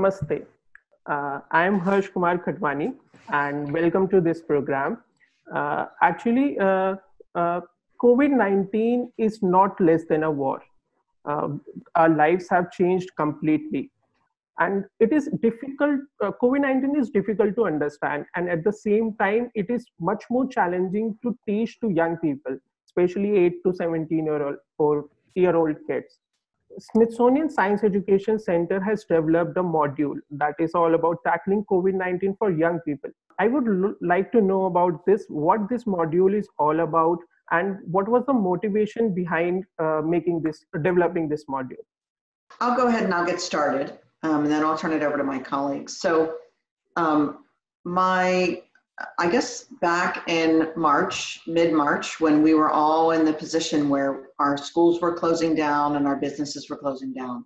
Namaste. I am Harsh Kumar Khatwani and welcome to this program. Actually, COVID-19 is not less than a war. Our lives have changed completely. And it is difficult, COVID-19 is difficult to understand. And at the same time, it is much more challenging to teach to young people, especially 8 to 17-year-old kids. Smithsonian Science Education Center has developed a module that is all about tackling COVID-19 for young people. I would like to know about this, what this module is all about, and what was the motivation behind developing this module. I'll go ahead and I'll get started, and then I'll turn it over to my colleagues. So I guess back in March, mid-March, when we were all in the position where our schools were closing down and our businesses were closing down,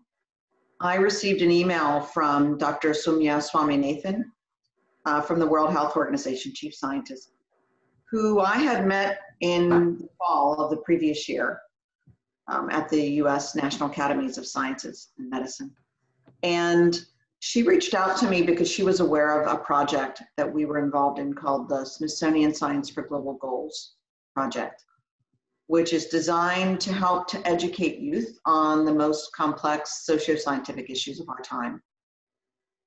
I received an email from Dr. Soumya Swaminathan from the World Health Organization, chief scientist, who I had met in the fall of the previous year at the US National Academies of Sciences and Medicine. And she reached out to me because she was aware of a project that we were involved in called the Smithsonian Science for Global Goals project, which is designed to help to educate youth on the most complex socio-scientific issues of our time.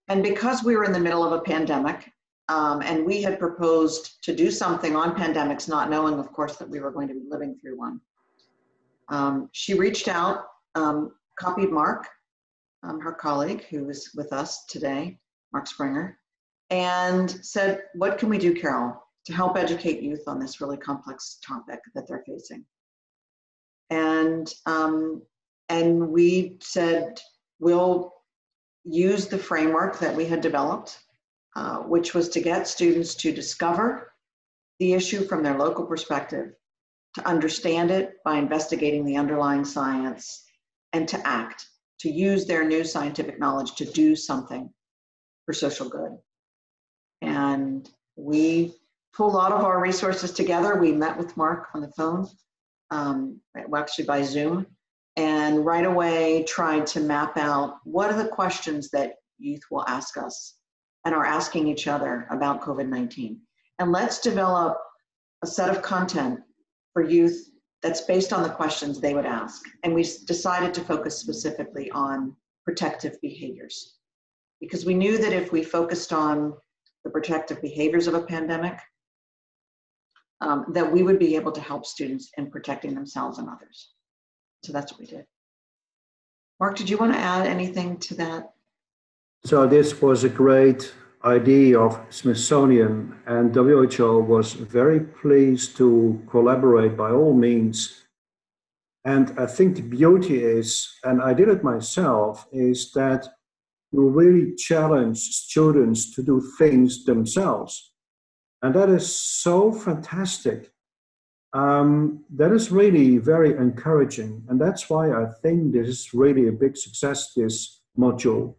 And because we were in the middle of a pandemic, and we had proposed to do something on pandemics, not knowing, of course, that we were going to be living through one, she reached out, copied Mark, her colleague who is with us today, Mark Springer, and said, what can we do, Carol, to help educate youth on this really complex topic that they're facing? And we said, we'll use the framework that we had developed, which was to get students to discover the issue from their local perspective, to understand it by investigating the underlying science, and to act, to use their new scientific knowledge to do something for social good. And we pulled a lot of our resources together. We met with Mark on the phone, actually by Zoom, and right away tried to map out what are the questions that youth will ask us and are asking each other about COVID-19. And let's develop a set of content for youth that's based on the questions they would ask. And we decided to focus specifically on protective behaviors, because we knew that if we focused on the protective behaviors of a pandemic, that we would be able to help students in protecting themselves and others. So that's what we did. Mark, did you want to add anything to that? So this was a great idea of Smithsonian, and WHO was very pleased to collaborate by all means. And I think the beauty is, and I did it myself, is that you really challenge students to do things themselves. And that is so fantastic. That is really very encouraging. And that's why I think this is really a big success, this module.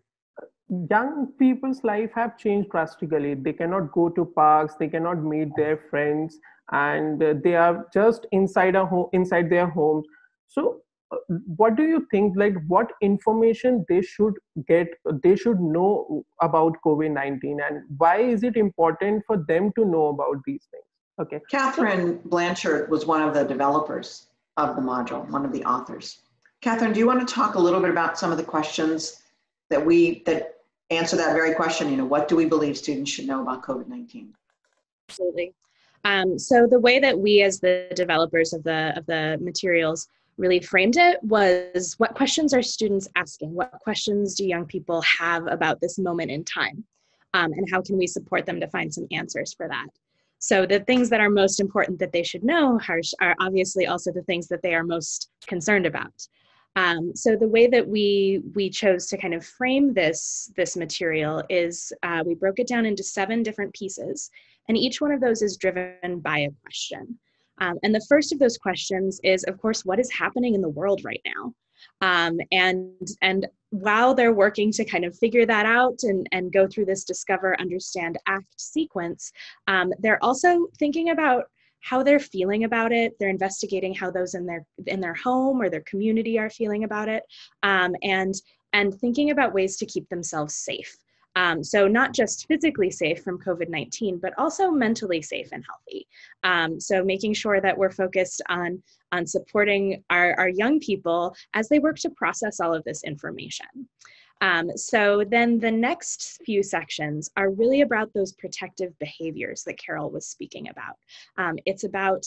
Young people's life have changed drastically. They cannot go to parks, they cannot meet their friends, and they are just inside their homes. So what do you think, like what information they should know about COVID-19, and why is it important for them to know about these things? Okay. Catherine Blanchard was one of the developers of the module, one of the authors. Catherine, do you want to talk a little bit about some of the questions that answer that very question, what do we believe students should know about COVID-19? Absolutely. So the way that we as the developers of the materials really framed it was, what questions are students asking? What questions do young people have about this moment in time? And how can we support them to find some answers for that? So the things that are most important that they should know, Harsh, are obviously also the things that they are most concerned about. So the way that we chose to kind of frame this material is we broke it down into 7 different pieces, and each one of those is driven by a question. And the first of those questions is, of course, what is happening in the world right now? And while they're working to kind of figure that out and go through this discover, understand, act sequence, they're also thinking about how they're feeling about it. They're investigating how those in their home or their community are feeling about it. And and thinking about ways to keep themselves safe. So not just physically safe from COVID-19, but also mentally safe and healthy. So making sure that we're focused on supporting our young people as they work to process all of this information. So then the next few sections are really about those protective behaviors that Carol was speaking about. It's about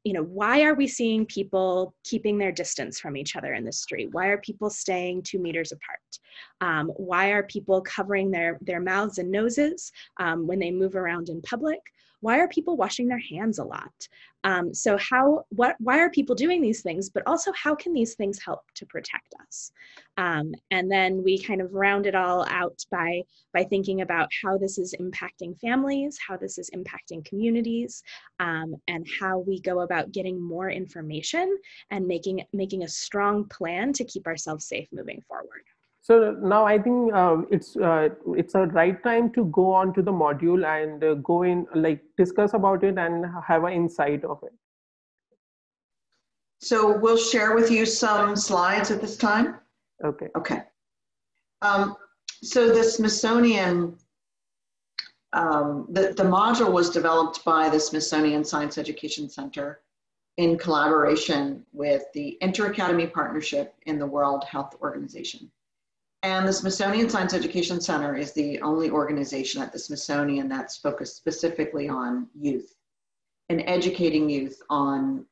why are we seeing people keeping their distance from each other in the street? Why are people staying 2 meters apart? Why are people covering their mouths and noses when they move around in public? Why are people washing their hands a lot? So why are people doing these things, but also how can these things help to protect us? And then we kind of round it all out by thinking about how this is impacting families, how this is impacting communities, and how we go about getting more information and making a strong plan to keep ourselves safe moving forward. So now I think it's a right time to go on to the module and go in, like discuss about it and have an insight of it. So we'll share with you some slides at this time. Okay. Okay. So the Smithsonian, the module was developed by the Smithsonian Science Education Center in collaboration with the InterAcademy Partnership in the World Health Organization. And the Smithsonian Science Education Center is the only organization at the Smithsonian that's focused specifically on youth and educating youth on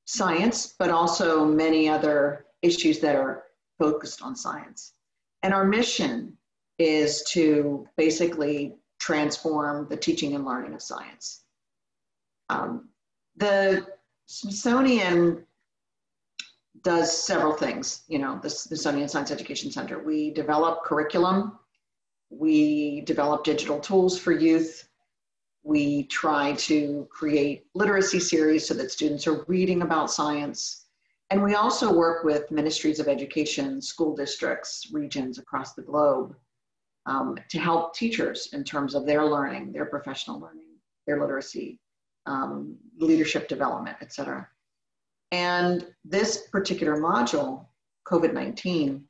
science, but also many other issues that are focused on science. And our mission is to basically transform the teaching and learning of science. The Smithsonian does several things, the Smithsonian Science Education Center. We develop curriculum, we develop digital tools for youth, we try to create literacy series so that students are reading about science, and we also work with ministries of education, school districts, regions across the globe to help teachers in terms of their learning, their professional learning, their literacy, leadership development, et cetera. And this particular module, COVID-19,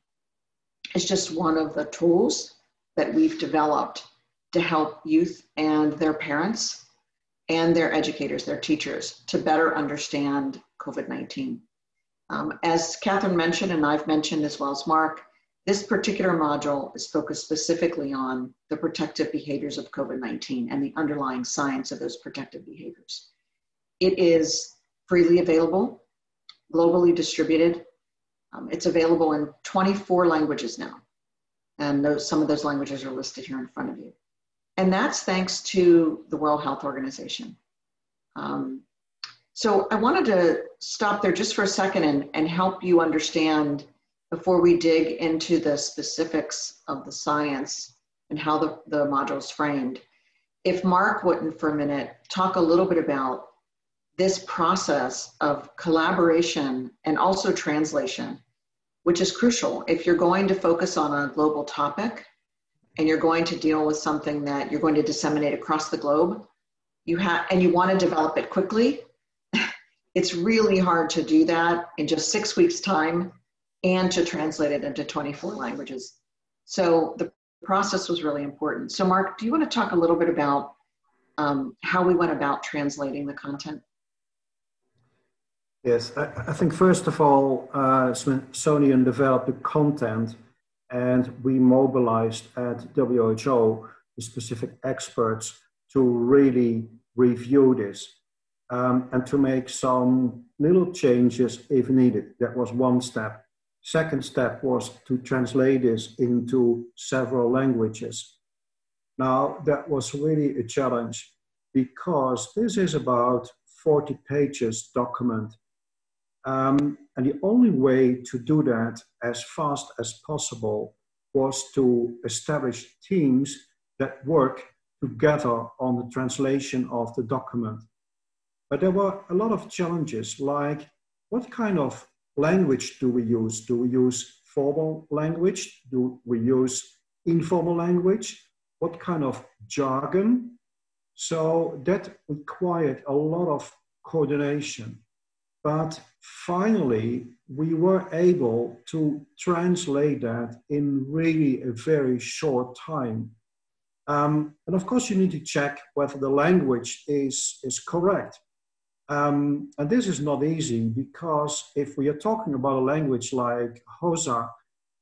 is just one of the tools that we've developed to help youth and their parents and their educators, their teachers, to better understand COVID-19. As Catherine mentioned, and I've mentioned as well as Mark, this particular module is focused specifically on the protective behaviors of COVID-19 and the underlying science of those protective behaviors. It is freely available, globally distributed. It's available in 24 languages now. And some of those languages are listed here in front of you. And that's thanks to the World Health Organization. So I wanted to stop there just for a second and help you understand, before we dig into the specifics of the science and how the module is framed, if Mark wouldn't for a minute talk a little bit about this process of collaboration and also translation, which is crucial. If you're going to focus on a global topic and you're going to deal with something that you're going to disseminate across the globe, and you want to develop it quickly, it's really hard to do that in just 6 weeks' time and to translate it into 24 languages. So the process was really important. So Mark, do you want to talk a little bit about how we went about translating the content? Yes, I think first of all, Smithsonian developed the content, and we mobilized at WHO the specific experts to really review this and to make some little changes if needed. That was one step. Second step was to translate this into several languages. Now, that was really a challenge because this is about 40 pages document. And the only way to do that as fast as possible was to establish teams that work together on the translation of the document. But there were a lot of challenges, like what kind of language do we use? Do we use formal language? Do we use informal language? What kind of jargon? So that required a lot of coordination. But finally, we were able to translate that in really a very short time. And of course, you need to check whether the language is correct. And this is not easy because if we are talking about a language like Xhosa,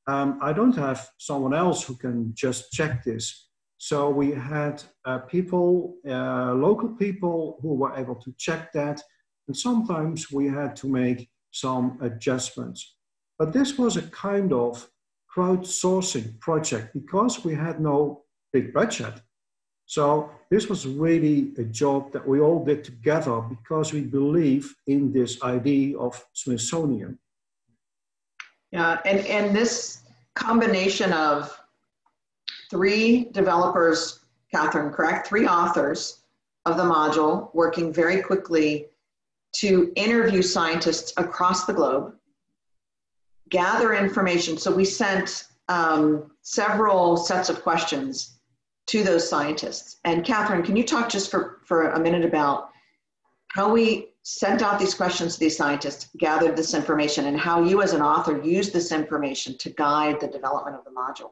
I don't have someone else who can just check this. So we had people, local people who were able to check that. And sometimes we had to make some adjustments. But this was a kind of crowdsourcing project because we had no big budget. So this was really a job that we all did together because we believe in this idea of Smithsonian. Yeah, and this combination of 3 developers, Catherine, correct? 3 authors of the module working very quickly to interview scientists across the globe, gather information. So we sent several sets of questions to those scientists. And Catherine, can you talk just for a minute about how we sent out these questions to these scientists, gathered this information, and how you as an author used this information to guide the development of the module?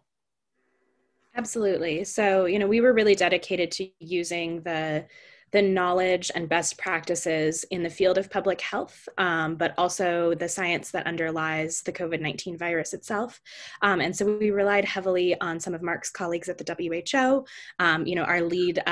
Absolutely. So, we were really dedicated to using the knowledge and best practices in the field of public health, but also the science that underlies the COVID-19 virus itself. And so we relied heavily on some of Mark's colleagues at the WHO, our lead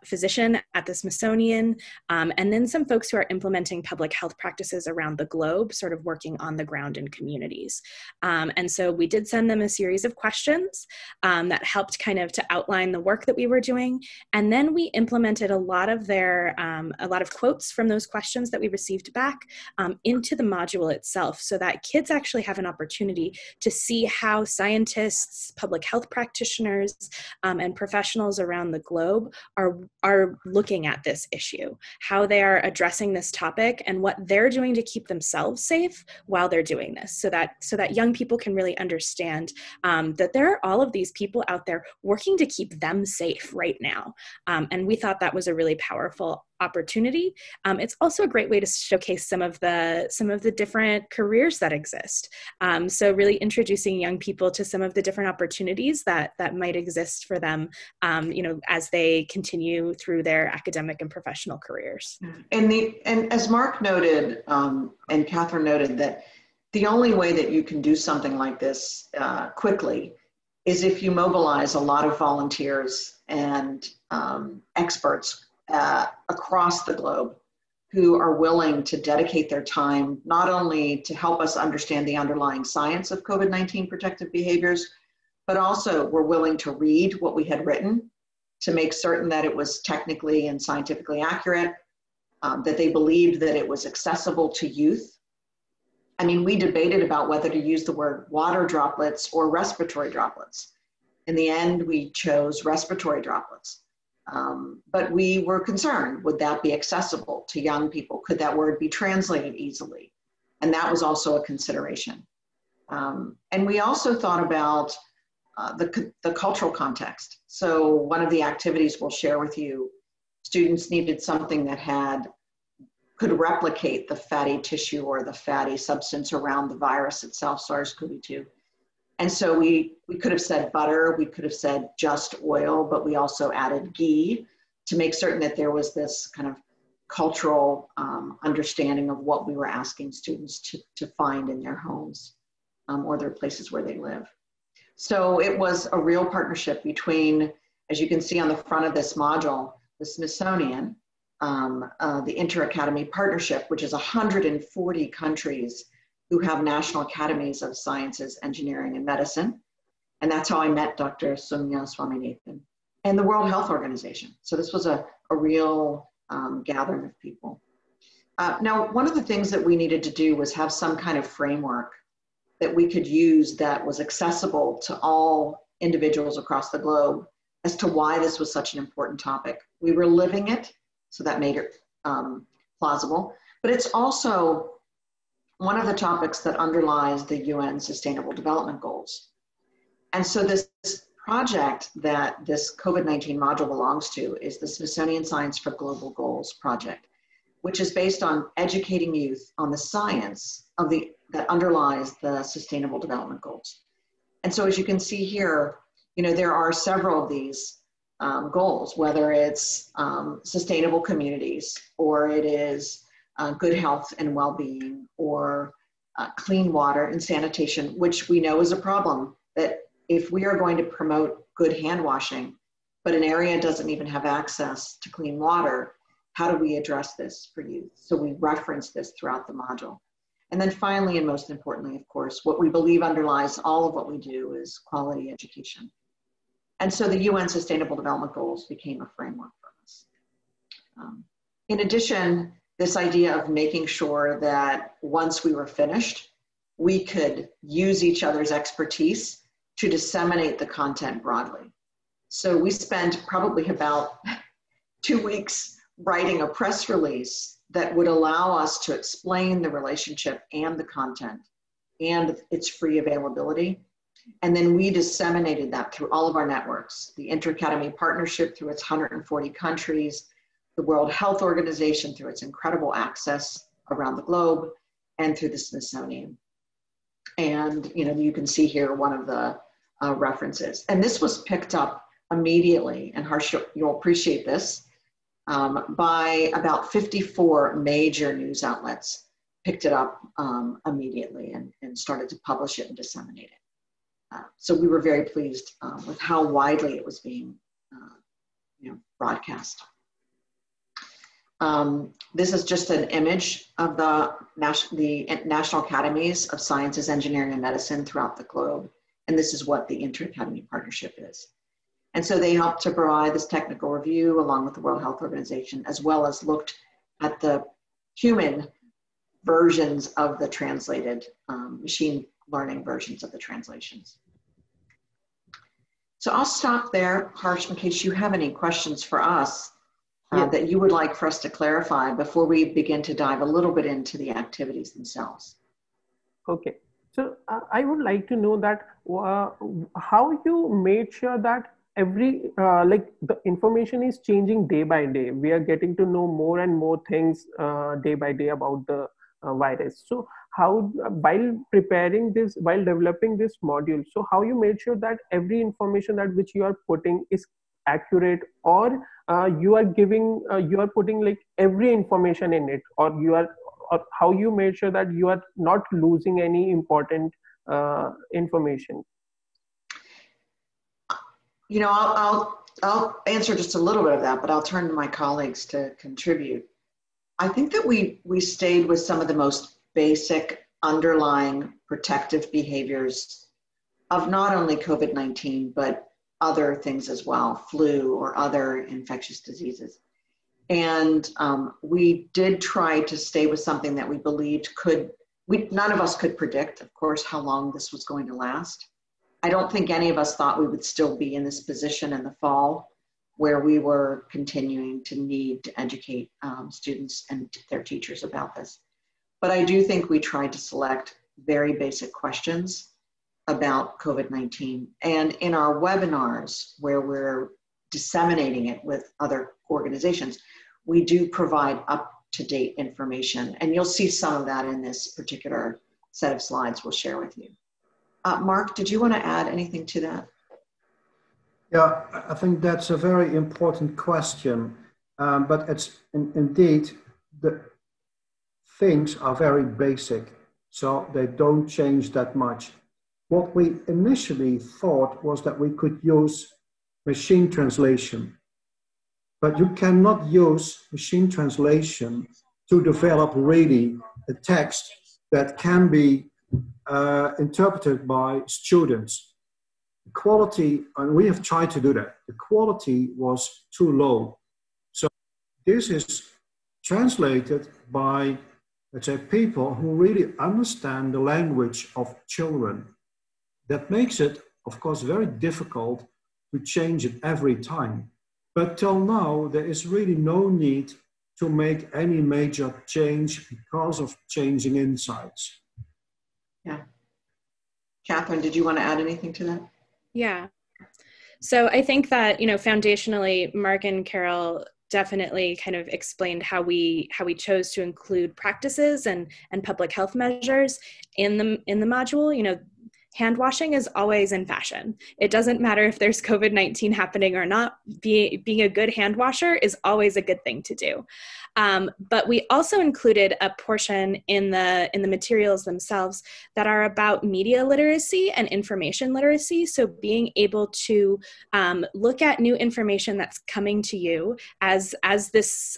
physician at the Smithsonian, and then some folks who are implementing public health practices around the globe, sort of working on the ground in communities. And so we did send them a series of questions that helped kind of to outline the work that we were doing. And then we implemented a lot of quotes from those questions that we received back into the module itself, so that kids actually have an opportunity to see how scientists, public health practitioners, and professionals around the globe are looking at this issue, how they are addressing this topic, and what they're doing to keep themselves safe while they're doing this, so that young people can really understand that there are all of these people out there working to keep them safe right now. And we thought that was a really powerful opportunity. It's also a great way to showcase some of the different careers that exist. So really introducing young people to some of the different opportunities that might exist for them, as they continue through their academic and professional careers. And as Mark noted, and Catherine noted, that the only way that you can do something like this quickly is if you mobilize a lot of volunteers and experts across the globe who are willing to dedicate their time not only to help us understand the underlying science of COVID-19 protective behaviors, but also were willing to read what we had written to make certain that it was technically and scientifically accurate, that they believed that it was accessible to youth. I mean, we debated about whether to use the word water droplets or respiratory droplets. In the end, we chose respiratory droplets. But we were concerned, would that be accessible to young people? Could that word be translated easily? And that was also a consideration. And we also thought about the cultural context. So one of the activities we'll share with you, students needed something that could replicate the fatty tissue or the fatty substance around the virus itself, SARS-CoV-2. And so we could have said butter, we could have said just oil, but we also added ghee to make certain that there was this kind of cultural understanding of what we were asking students to find in their homes or their places where they live. So it was a real partnership between, as you can see on the front of this module, the Smithsonian, the InterAcademy Partnership, which is 140 countries who have national academies of sciences, engineering, and medicine. And that's how I met Dr. Soumya Swaminathan, and the World Health Organization. So this was a real gathering of people. Now, one of the things that we needed to do was have some kind of framework that we could use that was accessible to all individuals across the globe as to why this was such an important topic. We were living it, so that made it plausible, but it's also one of the topics that underlies the UN Sustainable Development Goals. And so this project that this COVID-19 module belongs to is the Smithsonian Science for Global Goals project. which is based on educating youth on the science of that underlies the Sustainable Development Goals. And so as you can see here, there are several of these goals, whether it's sustainable communities, or it is good health and well-being, or clean water and sanitation, which we know is a problem, that if we are going to promote good hand washing, but an area doesn't even have access to clean water, how do we address this for youth? So we reference this throughout the module. And then finally, and most importantly, of course, what we believe underlies all of what we do is quality education. And so the UN Sustainable Development Goals became a framework for us. In addition, this idea of making sure that once we were finished, we could use each other's expertise to disseminate the content broadly. So we spent probably about 2 weeks writing a press release that would allow us to explain the relationship and the content and its free availability. And then we disseminated that through all of our networks, the InterAcademy Partnership through its 140 countries, the World Health Organization through its incredible access around the globe, and through the Smithsonian. And you can see here one of the references. And this was picked up immediately, and Harsh, you'll appreciate this, by about 54 major news outlets picked it up immediately and started to publish it and disseminate it. So we were very pleased with how widely it was being broadcast. This is just an image of the National Academies of Sciences, Engineering, and Medicine throughout the globe. And this is what the InterAcademy Partnership is. And so they helped to provide this technical review along with the World Health Organization, as well as looked at the human versions of the translated, machine learning versions of the translations. So I'll stop there, Harsh, in case you have any questions for us that you would like for us to clarify before we begin to dive a little bit into the activities themselves. Okay. So I would like to know that how you made sure that every the information is changing day by day. We are getting to know more and more things day by day about the virus. So how, while preparing this, while developing this module, so how you made sure that every information that which you are putting is accurate, or you are giving, you are putting like every information in it, or you are, or how you made sure that you are not losing any important information? I'll answer just a little bit of that, but I'll turn to my colleagues to contribute. I think that we stayed with some of the most basic underlying protective behaviors of not only COVID-19, but other things as well, flu or other infectious diseases. And we did try to stay with something that we believed none of us could predict, of course, how long this was going to last. I don't think any of us thought we would still be in this position in the fall, where we were continuing to need to educate students and their teachers about this. But I do think we tried to select very basic questions about COVID-19. And in our webinars, where we're disseminating it with other organizations, we do provide up-to-date information. And you'll see some of that in this particular set of slides we'll share with you. Mark, did you want to add anything to that? Yeah, I think that's a very important question, but it's indeed, the things are very basic, so they don't change that much. What we initially thought was that we could use machine translation, but you cannot use machine translation to develop really a text that can be interpreted by students. The quality, and we have tried to do that, the quality was too low. So this is translated by, let's say, people who really understand the language of children. That makes it, of course, very difficult to change it every time. But till now, there is really no need to make any major change because of changing insights. Yeah. Catherine, did you want to add anything to that? Yeah. So I think that, foundationally, Mark and Carol definitely kind of explained how we chose to include practices and public health measures in the module. You know, hand washing is always in fashion. It doesn't matter if there's COVID-19 happening or not. Being a good hand washer is always a good thing to do. But we also included a portion in the materials themselves that are about media literacy and information literacy. So being able to look at new information that's coming to you as this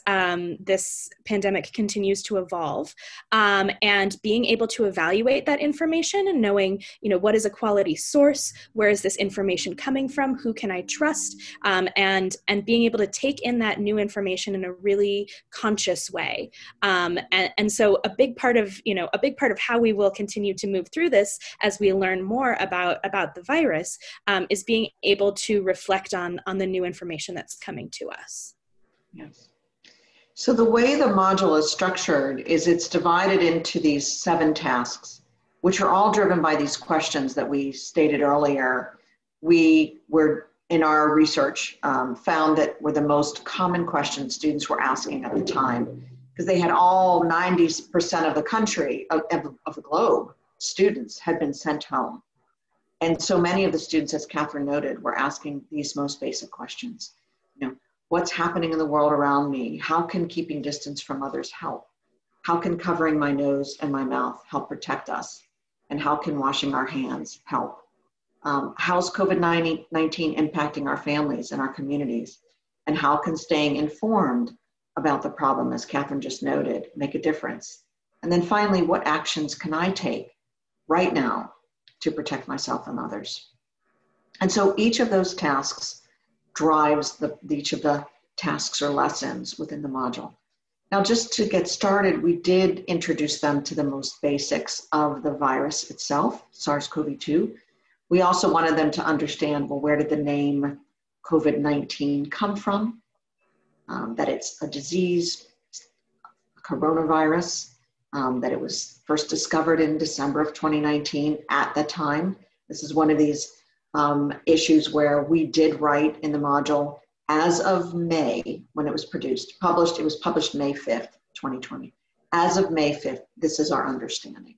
pandemic continues to evolve, and being able to evaluate that information and knowing, you know, what is a quality source, where is this information coming from, who can I trust, and being able to take in that new information in a really conscious way. And so a big part of how we will continue to move through this as we learn more about the virus is being able to reflect on the new information that's coming to us. Yes. So the way the module is structured is it's divided into these 7 tasks, which are all driven by these questions that we stated earlier. We were, in our research, found that were the most common questions students were asking at the time, because they had all 90% of the country, of the globe, students had been sent home. And so many of the students, as Catherine noted, were asking these most basic questions. You know, what's happening in the world around me? How can keeping distance from others help? How can covering my nose and my mouth help protect us? And how can washing our hands help? How's COVID-19 impacting our families and our communities? And how can staying informed about the problem, as Catherine just noted, make a difference? And then finally, what actions can I take right now to protect myself and others? And so each of those tasks drives each of the tasks or lessons within the module. Now, just to get started, we did introduce them to the most basics of the virus itself, SARS-CoV-2. We also wanted them to understand, well, where did the name COVID-19 come from? That it's a disease, a coronavirus, that it was first discovered in December of 2019 at the time. This is one of these issues where we did write in the module, as of May, when it was published, it was published May 5th, 2020. As of May 5th, this is our understanding.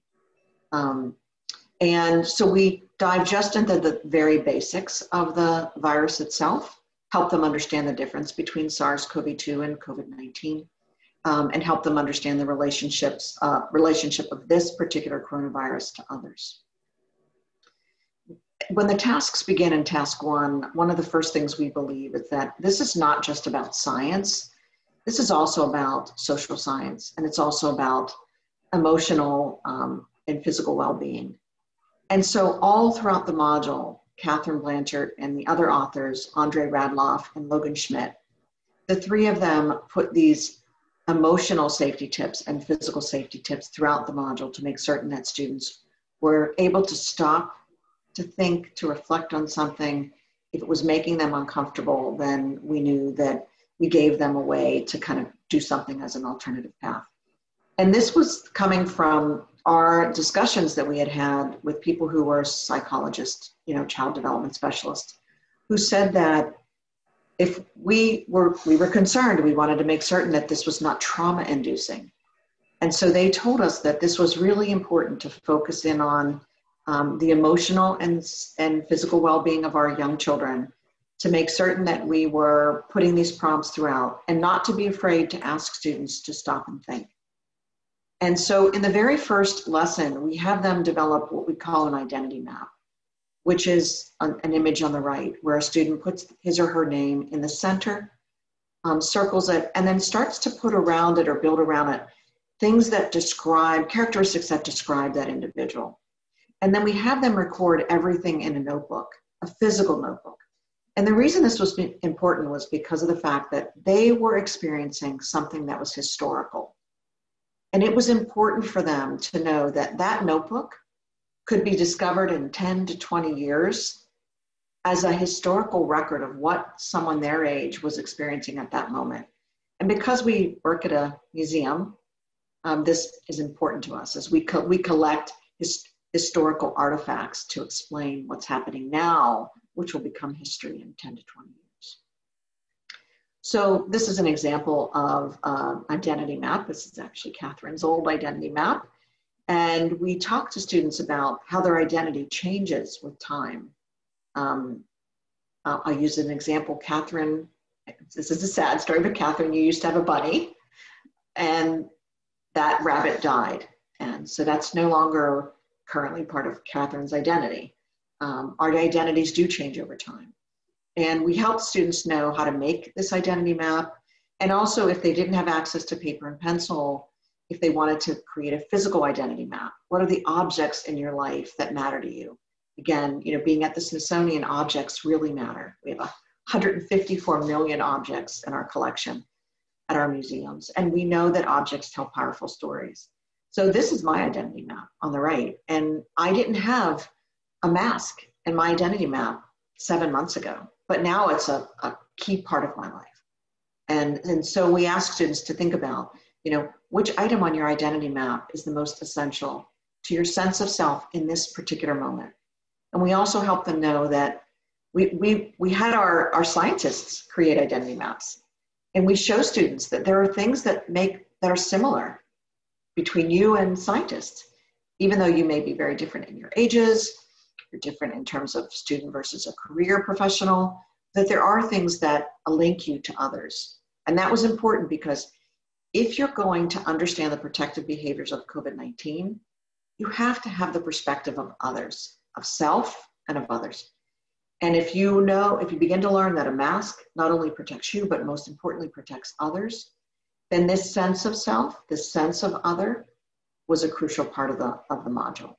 And so we dive just into the very basics of the virus itself, help them understand the difference between SARS-CoV-2 and COVID-19, and help them understand the relationship of this particular coronavirus to others. When the tasks begin in task 1, one of the first things we believe is that this is not just about science. This is also about social science, and it's also about emotional and physical well-being. And so all throughout the module, Catherine Blanchard and the other authors, Andre Radloff and Logan Schmidt, the 3 of them put these emotional safety tips and physical safety tips throughout the module to make certain that students were able to stop, to think, to reflect on something. If it was making them uncomfortable, then we knew that we gave them a way to kind of do something as an alternative path. And this was coming from our discussions that we had had with people who were psychologists, you know, child development specialists, who said that if we were concerned, we wanted to make certain that this was not trauma inducing. And so they told us that this was really important to focus in on the emotional and physical well-being of our young children, to make certain that we were putting these prompts throughout, and not to be afraid to ask students to stop and think. And so in the very first lesson, we have them develop what we call an identity map, which is an image on the right, where a student puts his or her name in the center, circles it, and then starts to put around it or build around it things that describe, characteristics that describe that individual. And then we have them record everything in a notebook, a physical notebook. And the reason this was important was because of the fact that they were experiencing something that was historical. And it was important for them to know that that notebook could be discovered in 10 to 20 years as a historical record of what someone their age was experiencing at that moment. And because we work at a museum, this is important to us as we collect historical artifacts to explain what's happening now, which will become history in 10 to 20 years. So this is an example of identity map. This is actually Catherine's old identity map. And we talk to students about how their identity changes with time. I'll use an example. Catherine, this is a sad story, but Catherine, you used to have a bunny, and that rabbit died. And so that's no longer currently part of Catherine's identity. Our identities do change over time. And we help students know how to make this identity map. And also, if they didn't have access to paper and pencil, if they wanted to create a physical identity map, what are the objects in your life that matter to you? Again, being at the Smithsonian, objects really matter. We have 154 million objects in our collection at our museums. And we know that objects tell powerful stories. So this is my identity map on the right. And I didn't have a mask in my identity map 7 months ago, but now it's a key part of my life. And so we ask students to think about, which item on your identity map is the most essential to your sense of self in this particular moment. And we also help them know that we had our scientists create identity maps. And we show students that there are things that are similar between you and scientists, even though you may be very different in your ages, you're different in terms of student versus a career professional, that there are things that link you to others. And that was important because if you're going to understand the protective behaviors of COVID-19, you have to have the perspective of others, of self and of others. And if you begin to learn that a mask not only protects you, but most importantly protects others, then this sense of self, this sense of other, was a crucial part of the module.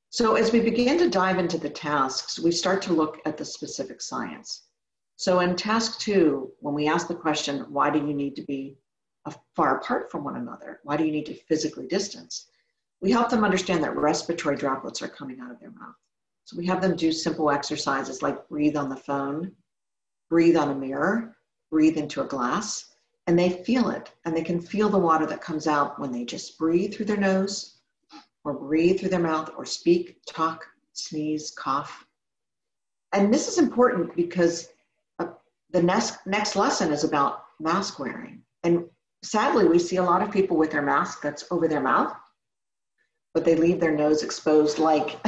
So as we begin to dive into the tasks, we start to look at the specific science. So in task 2, when we ask the question, why do you need to be far apart from one another? Why do you need to physically distance? We help them understand that respiratory droplets are coming out of their mouth. So we have them do simple exercises like breathe on the phone, breathe on a mirror, breathe into a glass, and they feel it. And they can feel the water that comes out when they just breathe through their nose or breathe through their mouth or speak, talk, sneeze, cough. And this is important because the next lesson is about mask wearing. And sadly, we see a lot of people with their mask that's over their mouth, but they leave their nose exposed like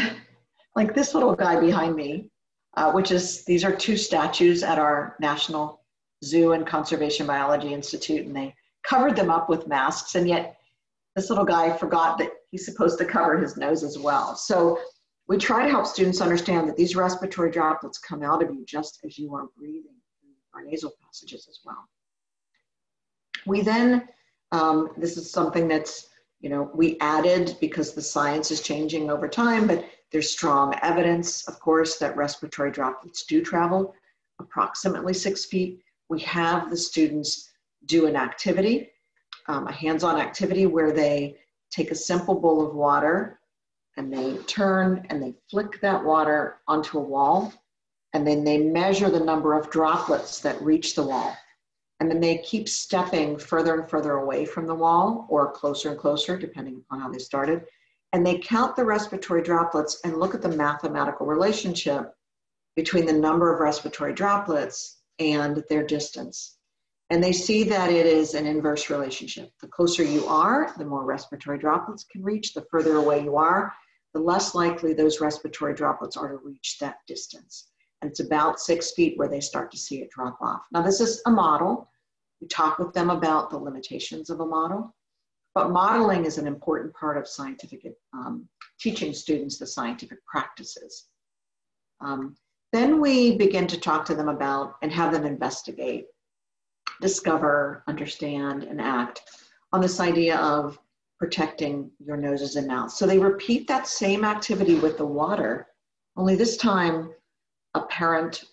this little guy behind me, these are 2 statues at our National Zoo and Conservation Biology Institute, and they covered them up with masks, and yet this little guy forgot that he's supposed to cover his nose as well. So we try to help students understand that these respiratory droplets come out of you just as you are breathing through our nasal passages as well. We then, this is something that's, we added because the science is changing over time, but there's strong evidence, of course, that respiratory droplets do travel approximately 6 feet. We have the students do an activity, a hands-on activity where they take a simple bowl of water and they turn and they flick that water onto a wall, and then they measure the number of droplets that reach the wall. And then they keep stepping further and further away from the wall or closer and closer, depending upon how they started. And they count the respiratory droplets and look at the mathematical relationship between the number of respiratory droplets and their distance. And they see that it is an inverse relationship. The closer you are, the more respiratory droplets can reach. The further away you are, the less likely those respiratory droplets are to reach that distance. And it's about 6 feet where they start to see it drop off. Now, this is a model. We talk with them about the limitations of a model, but modeling is an important part of scientific, teaching students the scientific practices. Then we begin to talk to them about and have them investigate, discover, understand, and act on this idea of protecting your noses and mouths. So they repeat that same activity with the water, only this time a parent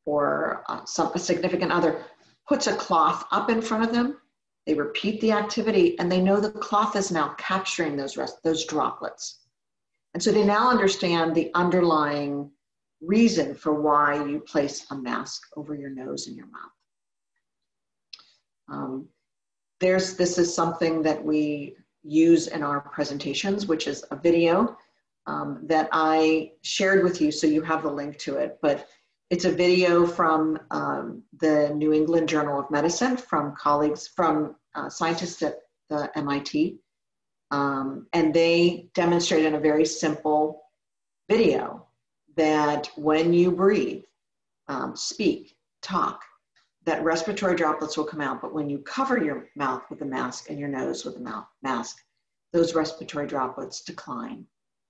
or a significant other puts a cloth up in front of them. They repeat the activity and they know the cloth is now capturing those droplets. And so they now understand the underlying reason for why you place a mask over your nose and your mouth. This is something that we use in our presentations, which is a video that I shared with you, so you have the link to it. But It's a video from the New England Journal of Medicine from colleagues, from scientists at the MIT. And they demonstrate in a very simple video that when you breathe, speak, talk, that respiratory droplets will come out. But when you cover your mouth with a mask and your nose with a mask, those respiratory droplets decline.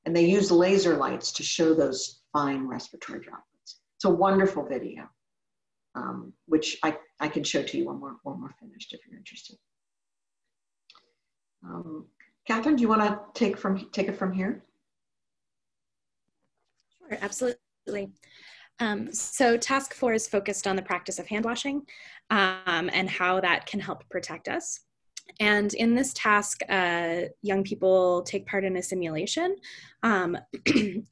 And they use laser lights to show those fine respiratory droplets. It's a wonderful video, which I can show to you when we're finished if you're interested. Catherine, do you want to take it from here? Sure, absolutely. So task 4 is focused on the practice of hand washing and how that can help protect us. And in this task, young people take part in a simulation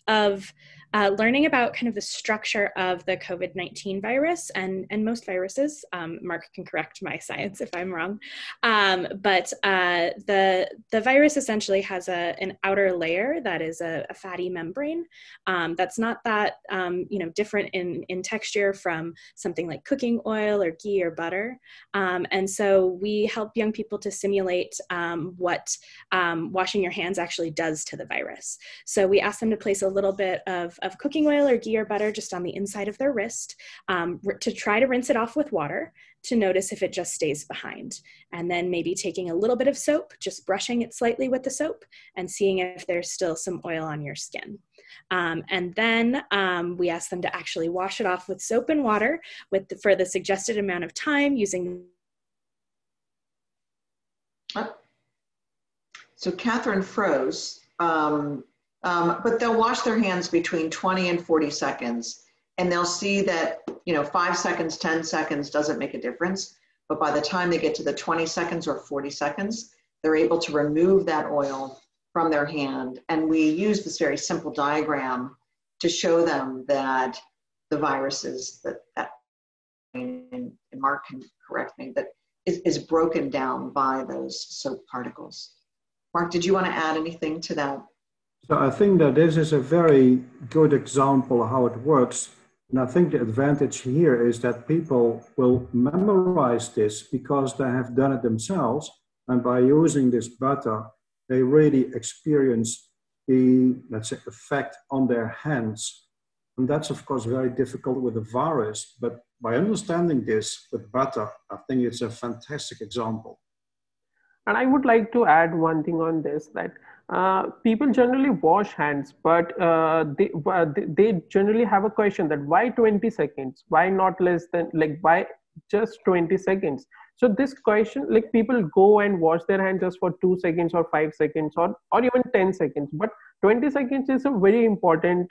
of learning about kind of the structure of the COVID-19 virus and most viruses. Mark can correct my science if I'm wrong. But the virus essentially has an outer layer that is a fatty membrane that's not that different in texture from something like cooking oil or ghee or butter. And so we help young people to simulate what washing your hands actually does to the virus. So we ask them to place a little bit of cooking oil or ghee or butter just on the inside of their wrist to try to rinse it off with water to notice if it just stays behind. And then maybe taking a little bit of soap, just brushing it slightly with the soap and seeing if there's still some oil on your skin. And then we ask them to actually wash it off with soap and water for the suggested amount of time using. So Catherine froze. But they'll wash their hands between 20 and 40 seconds. And they'll see that, 5 seconds, 10 seconds doesn't make a difference. But by the time they get to the 20 seconds or 40 seconds, they're able to remove that oil from their hand. And we use this very simple diagram to show them that the viruses that and Mark can correct me, that is broken down by those soap particles. Mark, did you want to add anything to that? So I think that this is a very good example of how it works. And I think the advantage here is that people will memorize this because they have done it themselves. And by using this butter, they really experience the, let's say, effect on their hands. And that's, of course, very difficult with a virus. But by understanding this with butter, I think it's a fantastic example. And I would like to add one thing on this, that people generally wash hands, but they generally have a question that why 20 seconds? Why not less than, why just 20 seconds? So this question, people go and wash their hands just for 2 seconds or 5 seconds or even 10 seconds. But 20 seconds is a very important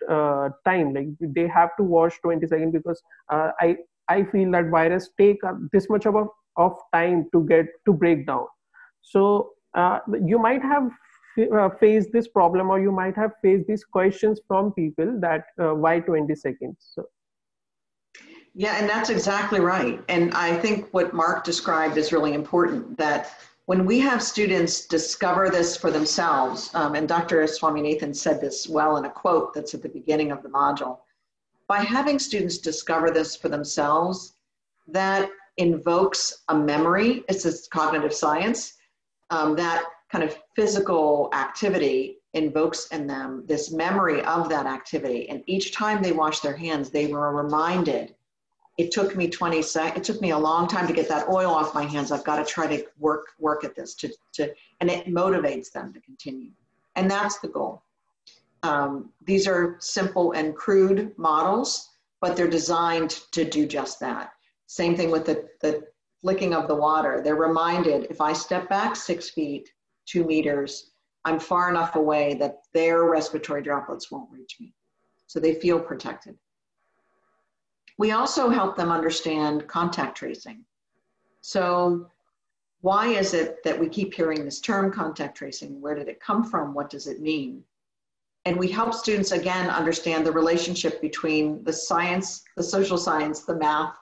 time. They have to wash 20 seconds because I feel that virus take this much of time to break down. So you might have faced this problem, or you might have faced these questions from people that why 20 seconds? So. Yeah, and that's exactly right. And I think what Mark described is really important, that when we have students discover this for themselves, and Dr. Swaminathan said this well in a quote that's at the beginning of the module, by having students discover this for themselves, that invokes a memory. It's a cognitive science. That kind of physical activity invokes in them this memory of that activity. And each time they wash their hands, they were reminded, it took me 20 seconds, it took me a long time to get that oil off my hands. I've got to try to work at this and it motivates them to continue. And that's the goal. These are simple and crude models, but they're designed to do just that. Same thing with the flicking of the water. They're reminded, if I step back 6 feet, 2 meters, I'm far enough away that their respiratory droplets won't reach me. So they feel protected. We also help them understand contact tracing. So why is it that we keep hearing this term contact tracing? Where did it come from? What does it mean? And we help students, again, understand the relationship between the science, the social science, the math.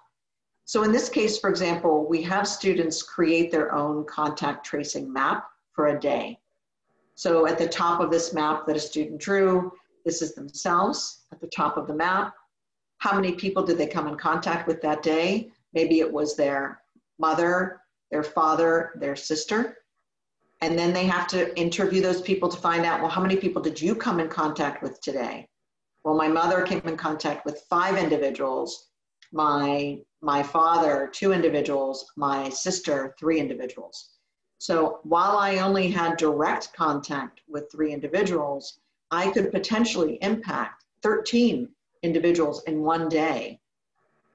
So in this case, for example, we have students create their own contact tracing map for a day. So at the top of this map that a student drew, this is themselves at the top of the map. How many people did they come in contact with that day? Maybe it was their mother, their father, their sister. And then they have to interview those people to find out, well, how many people did you come in contact with today? Well, my mother came in contact with 5 individuals, my father, 2 individuals, my sister, 3 individuals. So while I only had direct contact with 3 individuals, I could potentially impact 13 individuals in one day.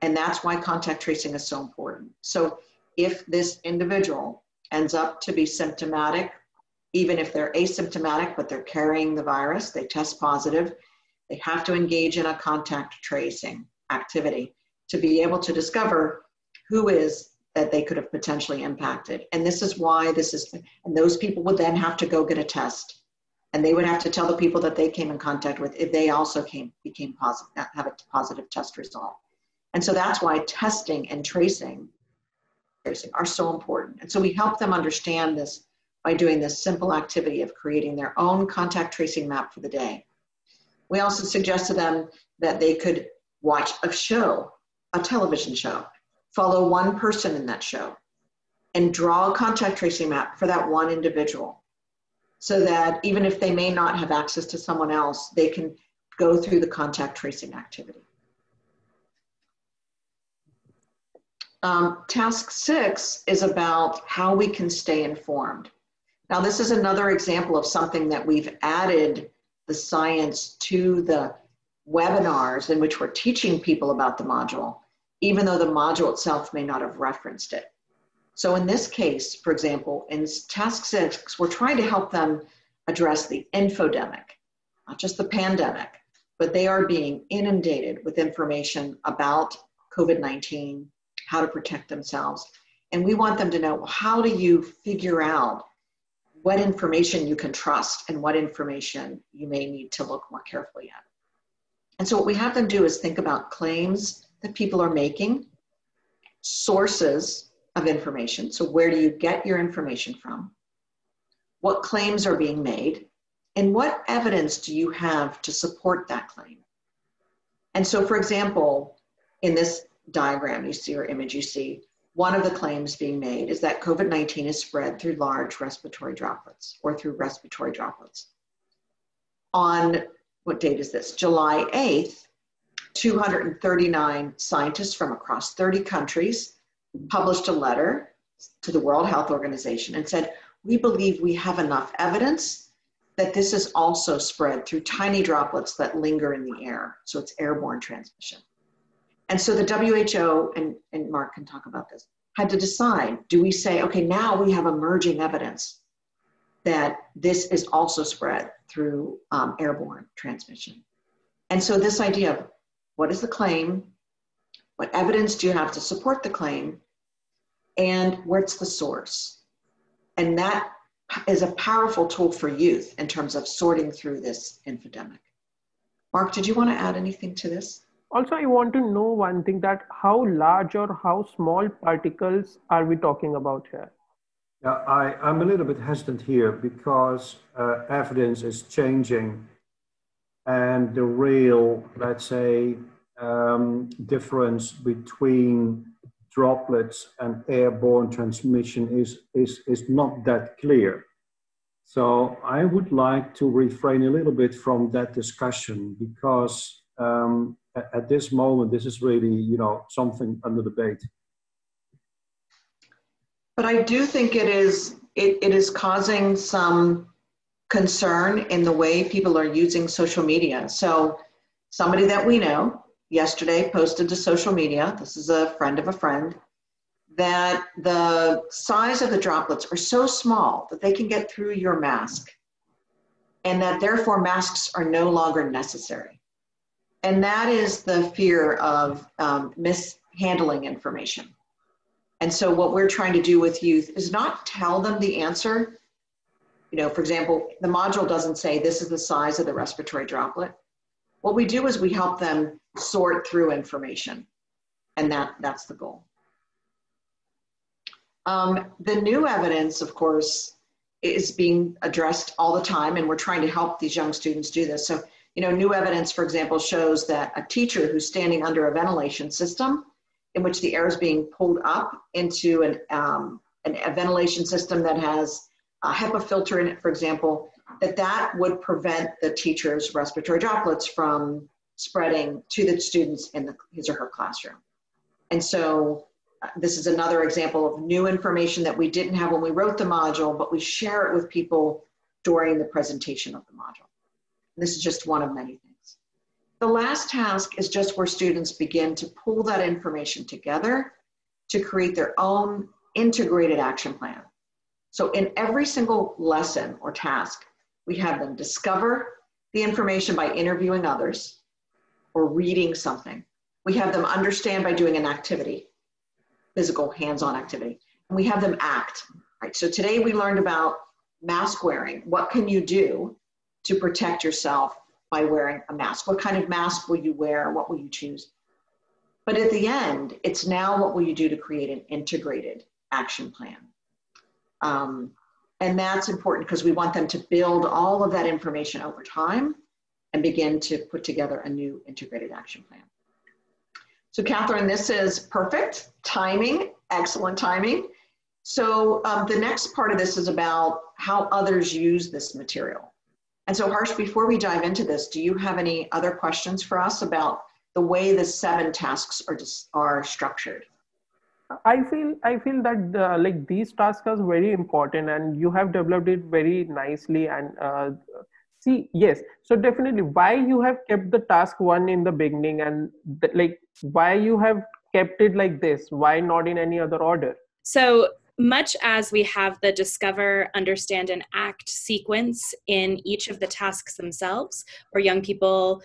And that's why contact tracing is so important. So if this individual ends up to be symptomatic, even if they're asymptomatic, but they're carrying the virus, they test positive, they have to engage in a contact tracing activity to be able to discover who is that they could have potentially impacted. And this is why and those people would then have to go get a test. And they would have to tell the people that they came in contact with if they also became positive, have a positive test result. And so that's why testing and tracing are so important. And so we help them understand this by doing this simple activity of creating their own contact tracing map for the day. We also suggest to them that they could watch a show, a television show, follow one person in that show, and draw a contact tracing map for that one individual, so that even if they may not have access to someone else, they can go through the contact tracing activity. Task 6 is about how we can stay informed. Now, this is another example of something that we've added the science to the webinars in which we're teaching people about the module, even though the module itself may not have referenced it. So in this case, for example, in task 6, we're trying to help them address the infodemic, not just the pandemic, but they are being inundated with information about COVID-19, how to protect themselves. And we want them to know, well, how do you figure out what information you can trust and what information you may need to look more carefully at. And so what we have them do is think about claims that people are making, sources of information. So where do you get your information from? What claims are being made? And what evidence do you have to support that claim? And so, for example, in this diagram you see, or image you see, one of the claims being made is that COVID-19 is spread through large respiratory droplets or through respiratory droplets. On, what date is this? July 8th, 239 scientists from across 30 countries published a letter to the World Health Organization and said, we believe we have enough evidence that this is also spread through tiny droplets that linger in the air. So it's airborne transmission. And so the WHO, and Mark can talk about this, had to decide, do we say, okay, now we have emerging evidence that this is also spread through airborne transmission. And so this idea of what is the claim, what evidence do you have to support the claim, and what's the source? And that is a powerful tool for youth in terms of sorting through this infodemic. Mark, did you want to add anything to this? Also, I want to know one thing, that how large or how small particles are we talking about here? Yeah, I'm a little bit hesitant here because evidence is changing, and the real, let's say, difference between droplets and airborne transmission is not that clear. So I would like to refrain a little bit from that discussion, because at this moment, this is really, something under debate. But I do think it is causing some concern in the way people are using social media. So somebody that we know yesterday posted to social media, this is a friend of a friend, that the size of the droplets are so small that they can get through your mask, and that therefore masks are no longer necessary. And that is the fear of mishandling information. And so what we're trying to do with youth is not tell them the answer. For example, the module doesn't say this is the size of the respiratory droplet. What we do is we help them sort through information, and that's the goal. The new evidence, of course, is being addressed all the time, and we're trying to help these young students do this. So New evidence, for example, shows that a teacher who's standing under a ventilation system in which the air is being pulled up into a ventilation system that has a HEPA filter in it, for example, that would prevent the teacher's respiratory droplets from spreading to the students in his or her classroom. And so this is another example of new information that we didn't have when we wrote the module, but we share it with people during the presentation of the module. This is just one of many things. The last task is just where students begin to pull that information together to create their own integrated action plan. So in every single lesson or task, we have them discover the information by interviewing others or reading something. We have them understand by doing an activity, physical hands-on activity. And we have them act, right? So today we learned about mask wearing. What can you do to protect yourself by wearing a mask? What kind of mask will you wear? What will you choose? But at the end, it's now what will you do to create an integrated action plan? And that's important because we want them to build all of that information over time and begin to put together a new integrated action plan. So Catherine, this is perfect timing, excellent timing. So the next part of this is about how others use this material. And so Harsh, before we dive into this, do you have any other questions for us about the way the 7 tasks are structured? I feel that like these tasks are very important, and you have developed it very nicely. And see, yes, so definitely why you have kept the task 1 in the beginning, and like why you have kept it like this, why not in any other order? So much as we have the discover, understand, and act sequence in each of the tasks themselves, where young people,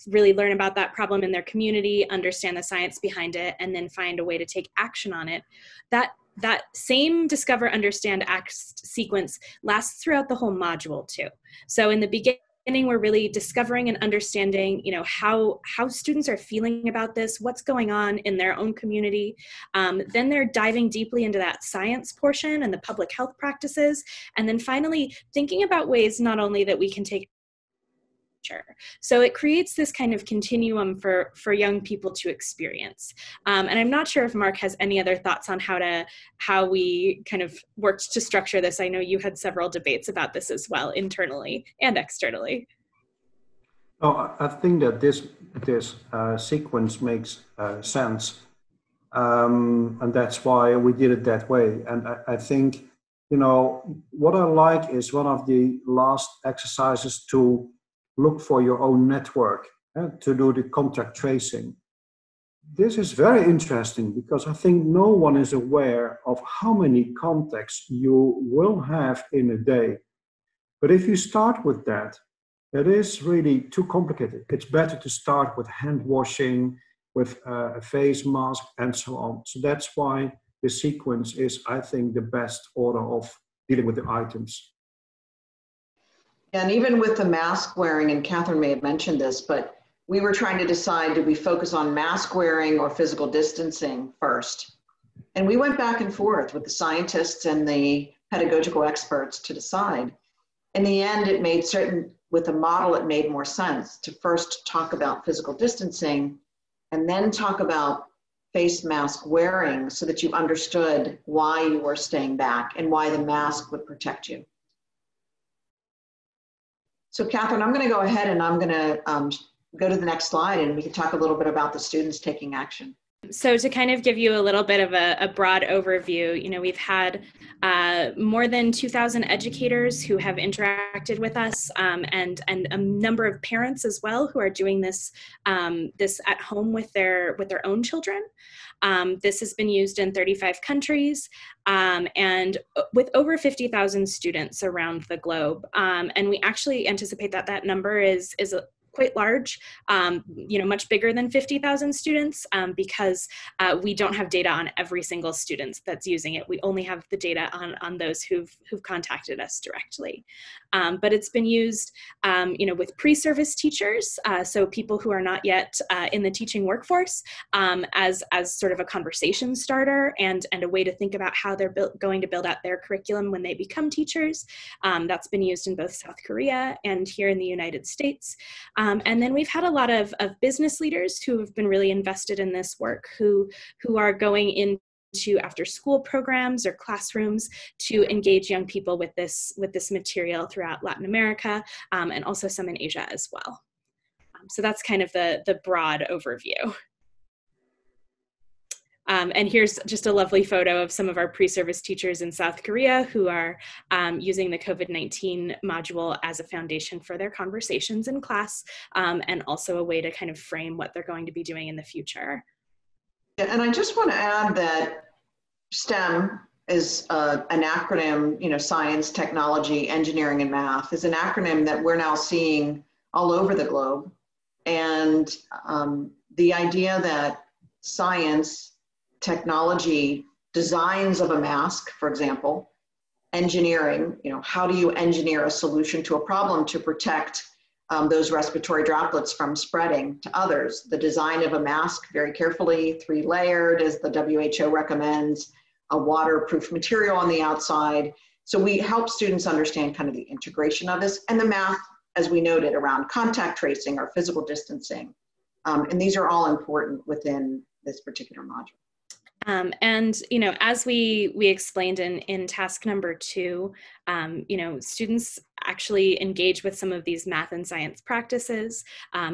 really learn about that problem in their community, understand the science behind it, and then find a way to take action on it, that same discover, understand, act sequence lasts throughout the whole module too. So in the beginning, we're really discovering and understanding, how students are feeling about this, what's going on in their own community. Then they're diving deeply into that science portion and the public health practices. And then finally, thinking about ways not only that we can take. So it creates this kind of continuum for young people to experience. And I'm not sure if Mark has any other thoughts on how we kind of worked to structure this. I know you had several debates about this as well, internally and externally. Oh, I think that this sequence makes sense. And that's why we did it that way. And I think, what I like is one of the last exercises to look for your own network, to do the contact tracing. This is very interesting because I think no one is aware of how many contacts you will have in a day. But if you start with that, it is really too complicated. It's better to start with hand washing, with a face mask, and so on. So that's why the sequence is, I think, the best order of dealing with the items. And even with the mask wearing, and Catherine may have mentioned this, but we were trying to decide, did we focus on mask wearing or physical distancing first? And we went back and forth with the scientists and the pedagogical experts to decide. In the end, with the model, it made more sense to first talk about physical distancing and then talk about face mask wearing so that you understood why you were staying back and why the mask would protect you. So Catherine, I'm going to go ahead and I'm going to go to the next slide and we can talk a little bit about the students taking action. So to kind of give you a little bit of a broad overview, we've had more than 2,000 educators who have interacted with us, and a number of parents as well who are doing this at home with their own children. This has been used in 35 countries and with over 50,000 students around the globe. And we actually anticipate that number is quite large, much bigger than 50,000 students because we don't have data on every single student that's using it. We only have the data on those who've contacted us directly. But it's been used, with pre-service teachers, so people who are not yet in the teaching workforce, as sort of a conversation starter and a way to think about how they're going to build out their curriculum when they become teachers. That's been used in both South Korea and here in the United States. And then we've had a lot of business leaders who have been really invested in this work, who are going into after school programs or classrooms to engage young people with this material throughout Latin America, and also some in Asia as well. So that's kind of the broad overview. And here's just a lovely photo of some of our pre-service teachers in South Korea who are using the COVID-19 module as a foundation for their conversations in class, and also a way to kind of frame what they're going to be doing in the future. Yeah, and I just want to add that STEM is an acronym, you know, science, technology, engineering, and math is an acronym that we're now seeing all over the globe. And the idea that science, technology, designs of a mask, for example, engineering, you know, how do you engineer a solution to a problem to protect those respiratory droplets from spreading to others? The design of a mask, very carefully, 3-layered, as the WHO recommends, a waterproof material on the outside. So we help students understand kind of the integration of this, and the math, as we noted, around contact tracing or physical distancing. And these are all important within this particular module. And, you know, as we explained in task number 2, you know, students actually engage with some of these math and science practices.